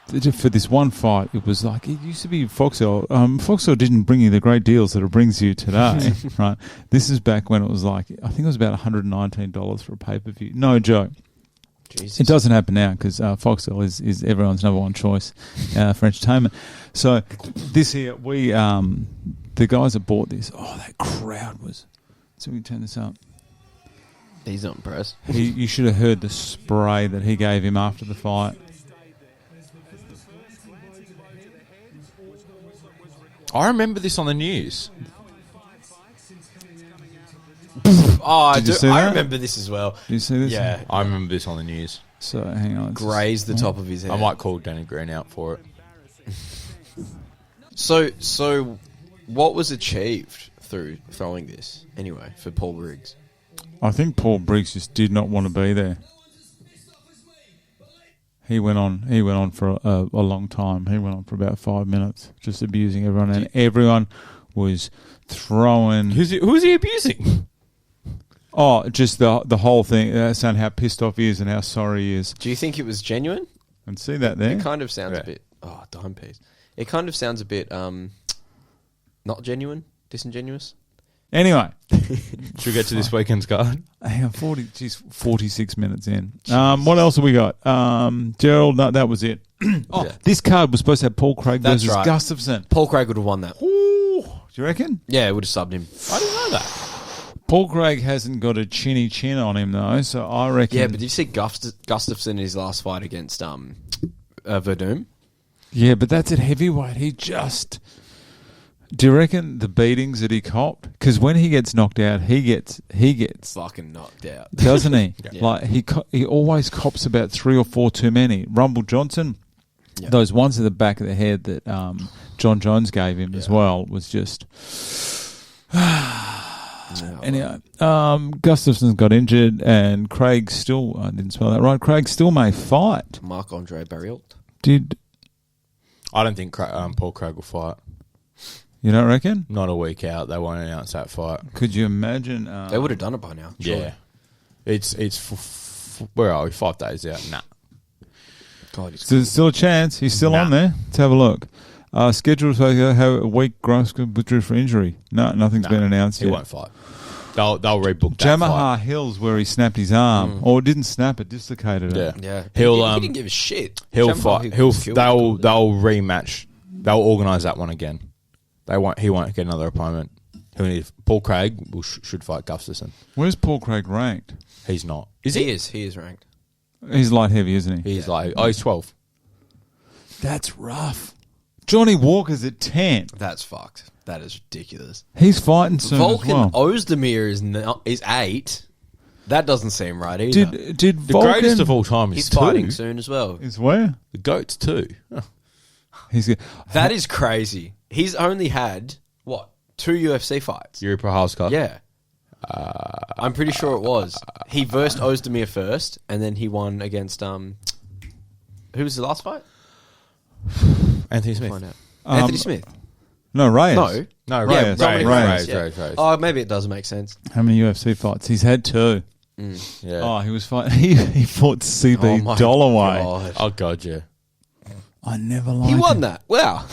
Speaker 1: for this one fight, it was like, it used to be Foxtel. Foxtel didn't bring you the great deals that it brings you today, right? This is back when it was like, I think it was about $119 for a pay-per-view. No joke.
Speaker 4: Jesus.
Speaker 1: It doesn't happen now because Foxtel is everyone's number one choice for entertainment. So this here, the guys that bought this, that crowd was. So we can turn this up.
Speaker 4: He's not impressed.
Speaker 1: You should have heard the spray that he gave him after the fight.
Speaker 2: I remember this on the news.
Speaker 4: Oh,
Speaker 1: Did you see that?
Speaker 4: I remember this as well.
Speaker 1: Did you see this?
Speaker 4: Yeah.
Speaker 2: I remember this on the news.
Speaker 1: So hang on.
Speaker 4: Grazed the top of his head.
Speaker 2: I might call Danny Green out for it.
Speaker 4: So what was achieved through throwing this anyway for Paul Briggs?
Speaker 1: I think Paul Briggs just did not want to be there. He went on for a long time. He went on for about 5 minutes, just abusing everyone, and everyone was throwing.
Speaker 2: Who's he abusing?
Speaker 1: Oh, just the whole thing, saying how pissed off he is and how sorry he is.
Speaker 4: Do you think it was genuine?
Speaker 1: And see that there?
Speaker 4: It kind of sounds a bit... Oh, dime piece. It kind of sounds a bit not genuine, disingenuous.
Speaker 1: Anyway,
Speaker 2: Should we get to this weekend's card?
Speaker 1: hang on, 46 minutes in. What else have we got? Gerald, no, that was it. This card was supposed to have Paul Craig
Speaker 4: That's
Speaker 1: versus
Speaker 4: right.
Speaker 1: Gustafsson.
Speaker 4: Paul Craig would have won that.
Speaker 1: Ooh, do you reckon?
Speaker 4: Yeah, it would have subbed him.
Speaker 2: I didn't know that.
Speaker 1: Paul Craig hasn't got a chinny chin on him though, so I reckon.
Speaker 4: Yeah, but did you see Gustafsson in his last fight against Verdum?
Speaker 1: Yeah, but that's at heavyweight. He just. Do you reckon the beatings that he copped? Because when he gets knocked out, he gets,
Speaker 4: Fucking knocked out.
Speaker 1: doesn't he?
Speaker 4: Yeah.
Speaker 1: Like he always cops about 3 or 4 too many. Rumble Johnson,
Speaker 4: Yeah.
Speaker 1: those ones in the back of the head that John Jones gave him as well was just. Anyway, Gustafsson's got injured, and Craig still. I didn't spell that right. Craig still may fight.
Speaker 4: Marc-Andre Barriault.
Speaker 2: I don't think Paul Craig will fight.
Speaker 1: You don't reckon?
Speaker 2: Not a week out. They won't announce that fight.
Speaker 1: Could you imagine?
Speaker 4: They would have done it by now. Surely.
Speaker 2: Yeah. It's where are we? 5 days out. Nah.
Speaker 4: God, he's
Speaker 1: So there's still a chance. He's still on there. Let's have a look. Scheduled to have a week. Grimes withdrew for injury. No, nothing's been announced
Speaker 2: He
Speaker 1: yet.
Speaker 2: won't fight. They'll rebook that fight.
Speaker 1: Jamaha Hills, where he snapped his arm, or didn't snap it, dislocated
Speaker 2: Yeah.
Speaker 1: it.
Speaker 4: Yeah,
Speaker 2: He'll
Speaker 4: he didn't give a shit.
Speaker 2: He'll
Speaker 4: Jamahal,
Speaker 2: fight.
Speaker 4: he
Speaker 2: He'll
Speaker 4: was killed.
Speaker 2: they'll rematch. They'll organise that one again. He won't get another opponent. Paul Craig should fight Gustafsson.
Speaker 1: Where's Paul Craig ranked?
Speaker 2: He's not.
Speaker 4: He is ranked.
Speaker 1: He's light heavy, isn't he?
Speaker 2: He's he's 12.
Speaker 1: That's rough. Johnny Walker's at 10.
Speaker 4: That's fucked. That is ridiculous.
Speaker 1: He's fighting soon
Speaker 4: Volkan
Speaker 1: as well.
Speaker 4: Ozdemir is 8. That doesn't seem right either.
Speaker 1: Did
Speaker 2: The
Speaker 1: Volkan,
Speaker 2: greatest of all time is
Speaker 4: He's
Speaker 2: 2.
Speaker 4: fighting soon as well.
Speaker 1: is where?
Speaker 2: The GOAT's 2.
Speaker 1: He's good.
Speaker 4: That is crazy. He's only had, 2 UFC fights?
Speaker 2: Yuri Prochazka.
Speaker 4: Yeah. I'm pretty sure it was. He versed Ozdemir first, and then he won against, who was the last fight?
Speaker 2: Anthony Smith.
Speaker 4: Find out. Anthony Smith.
Speaker 1: No, Reyes.
Speaker 2: No,
Speaker 1: Yeah,
Speaker 2: Reyes.
Speaker 4: Oh, maybe it does make sense.
Speaker 1: How many UFC fights? He's had 2.
Speaker 2: Yeah.
Speaker 1: Oh, he was fighting. He fought CB
Speaker 4: my
Speaker 1: Dollaway.
Speaker 4: God.
Speaker 2: Oh, God, yeah.
Speaker 1: I never liked
Speaker 4: He won
Speaker 1: him.
Speaker 4: that. Wow.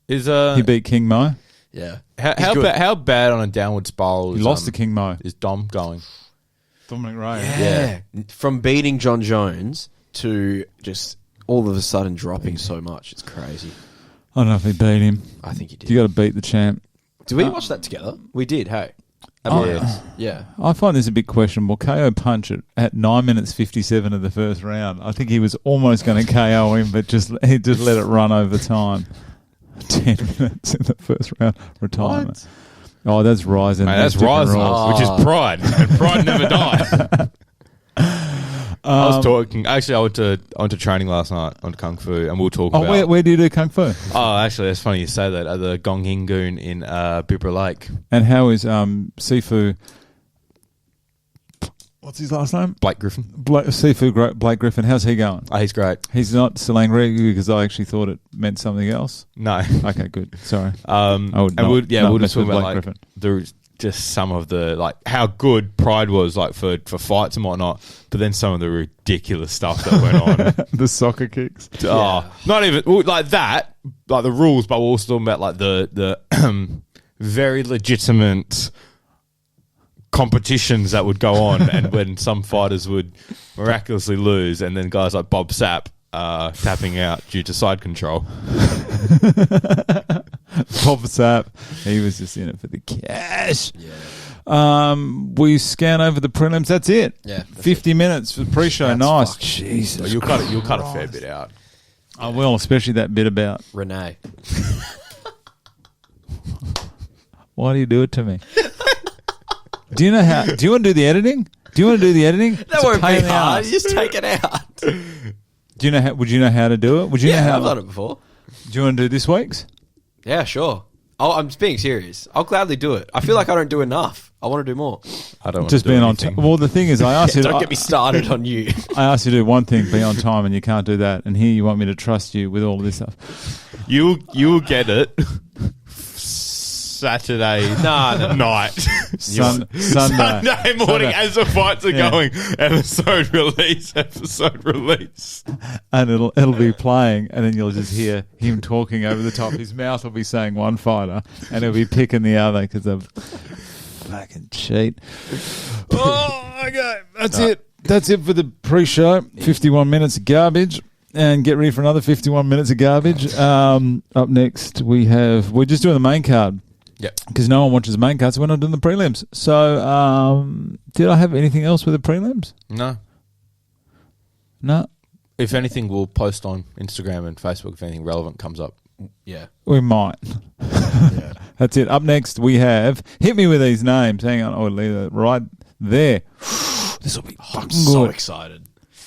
Speaker 1: He beat King Mo.
Speaker 4: Yeah.
Speaker 2: How bad on a downward spiral
Speaker 1: He lost to King Mo.
Speaker 2: is Dom going?
Speaker 1: Dominic Reyes.
Speaker 4: Yeah. From beating John Jones to just all of a sudden dropping so much. It's crazy.
Speaker 1: I don't know if he beat him.
Speaker 4: I think he did.
Speaker 1: You got to beat the champ.
Speaker 4: Did we watch that together? We did, hey. Yeah.
Speaker 1: I find this a bit questionable. KO punch at 9 minutes 57 of the first round. I think he was almost going to KO him, but he just let it run over time. 10 minutes in the first round. Retirement. Oh, that's Ryzen.
Speaker 2: Mate, that's Ryzen, which is pride. And pride never dies. I was talking. Actually, I went to training last night. I went to Kung Fu, and we'll talk about.
Speaker 1: Where do you do Kung Fu?
Speaker 2: Oh, actually, that's funny you say that. At the Gong Hing Goon in Bibra Lake.
Speaker 1: And how is Sifu? What's his last name?
Speaker 2: Blake Griffin.
Speaker 1: Sifu Blake Griffin. How's he going?
Speaker 2: Oh, he's great.
Speaker 1: He's not Selang Regu because I actually thought it meant something else.
Speaker 2: No.
Speaker 1: Okay, good. Sorry.
Speaker 2: We'll just
Speaker 1: mess
Speaker 2: talk
Speaker 1: with
Speaker 2: about
Speaker 1: Blake Griffin.
Speaker 2: just some of the how good Pride was for fights and whatnot, but then some of the ridiculous stuff that went on.
Speaker 1: The soccer kicks.
Speaker 2: Oh, not even like that, like the rules, but we're also talking about like the very legitimate competitions that would go on, and when some fighters would miraculously lose, and then guys like Bob Sapp tapping out due to side control.
Speaker 1: Bob Sapp, he was just in it for the cash. Yeah. We scan over the prelims. That's it.
Speaker 4: Yeah,
Speaker 1: 50 minutes for the pre-show.
Speaker 4: That's
Speaker 1: nice.
Speaker 4: fucked.
Speaker 1: Jesus.
Speaker 2: You'll cut a fair bit out.
Speaker 1: I will, especially that bit about.
Speaker 4: Renee.
Speaker 1: Why do you do it to me? Do you know how? Do you want to do the editing?
Speaker 4: That won't be hard. You just take it out.
Speaker 1: Do you know how? Would you know how to do it? Would you know how?
Speaker 4: I've done it before.
Speaker 1: Do you want to do this week's?
Speaker 4: Yeah, sure. I'm being serious. I'll gladly do it. I feel like I don't do enough. I want to do more.
Speaker 2: I don't want
Speaker 1: Just
Speaker 2: to do
Speaker 1: being on
Speaker 2: anything.
Speaker 1: time. Well, the thing is, I asked you.
Speaker 4: Don't get me started on you.
Speaker 1: I asked you to do one thing, be on time, and you can't do that. And here you want me to trust you with all of this stuff.
Speaker 2: You'll get it. Saturday night.
Speaker 1: Sunday
Speaker 2: Sunday morning as the fights are
Speaker 1: Yeah.
Speaker 2: going. Episode release.
Speaker 1: And it'll be playing, and then you'll just hear him talking over the top. His mouth will be saying one fighter, and he'll be picking the other because they're fucking cheat. Oh, okay. That's it for the pre-show. 51 minutes of garbage. And get ready for another 51 minutes of garbage. Up next, we're just doing the main card.
Speaker 2: Yep.
Speaker 1: Because no one watches the main card, so we're not doing the prelims. So, did I have anything else with the prelims?
Speaker 2: No.
Speaker 1: No.
Speaker 2: If anything, we'll post on Instagram and Facebook if anything relevant comes up.
Speaker 4: Yeah.
Speaker 1: We might.
Speaker 4: Yeah.
Speaker 1: That's it. Up next, we have... Hit me with these names. Hang on. I'll leave it right there. This will be fucking
Speaker 4: I'm so
Speaker 1: good.
Speaker 4: excited.